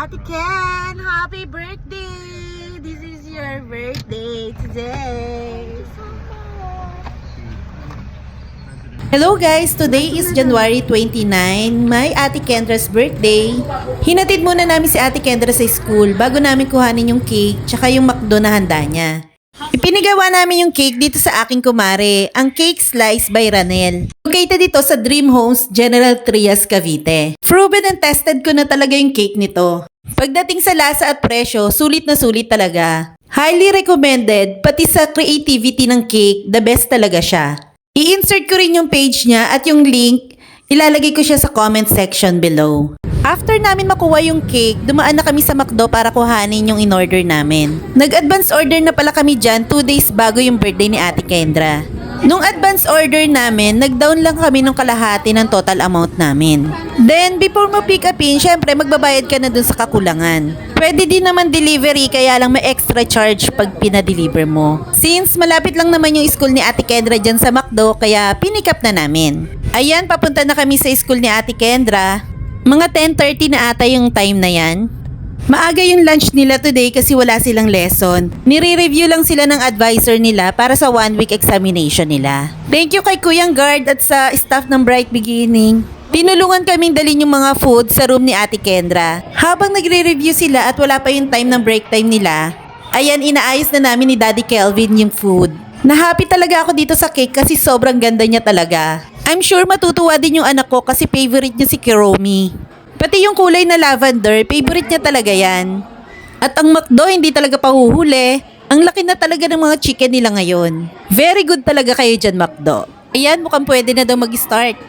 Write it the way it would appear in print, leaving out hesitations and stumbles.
Ate Ken, happy birthday! This is your birthday today. Hello guys! Today is January 29, my Ate Kendra's birthday. Hinatid muna namin si Ate Kendra sa school bago namin kuhanin yung cake tsaka yung McDo na handa niya. Ipinigawa namin yung cake dito sa aking kumare, ang Cake Slice by Ranel. Located dito sa Dream Homes, General Trias, Cavite. Proven and tested ko na talaga yung cake nito. Pagdating sa lasa at presyo, sulit na sulit talaga. Highly recommended, pati sa creativity ng cake, the best talaga siya. I-insert ko rin yung page niya at yung link, ilalagay ko siya sa comment section below. After namin makuha yung cake, dumaan na kami sa McDo para kuhanin yung in-order namin. Nag-advance order na pala kami dyan 2 days bago yung birthday ni Ate Kendra. Nung advance order namin, nag-down lang kami ng kalahati ng total amount namin. Then, before mo pick upin, syempre magbabayad ka na dun sa kakulangan. Pwede din naman delivery, kaya lang may extra charge pag pinadeliver mo. Since malapit lang naman yung school ni Ate Kendra dyan sa McDo, kaya pinick up na namin. Ayan, papunta na kami sa school ni Ate Kendra. Mga 10:30 na ata yung time na yan. Maaga yung lunch nila today kasi wala silang lesson. Nire-review lang sila ng advisor nila para sa 1-week examination nila. Thank you kay Kuyang Guard at sa staff ng Bright Beginning. Tinulungan kaming dalhin yung mga food sa room ni Ate Kendra. Habang nagre-review sila at wala pa yung time ng break time nila, ayan, inaayos na namin ni Daddy Kelvin yung food. Na-happy talaga ako dito sa cake kasi sobrang ganda niya talaga. I'm sure matutuwa din yung anak ko kasi favorite niya si Kiromi. Pati yung kulay na lavender, favorite niya talaga yan. At ang McDo hindi talaga pahuhuli. Ang laki na talaga ng mga chicken nila ngayon. Very good talaga kayo dyan, McDo. Ayan, mukhang pwede na daw mag-start.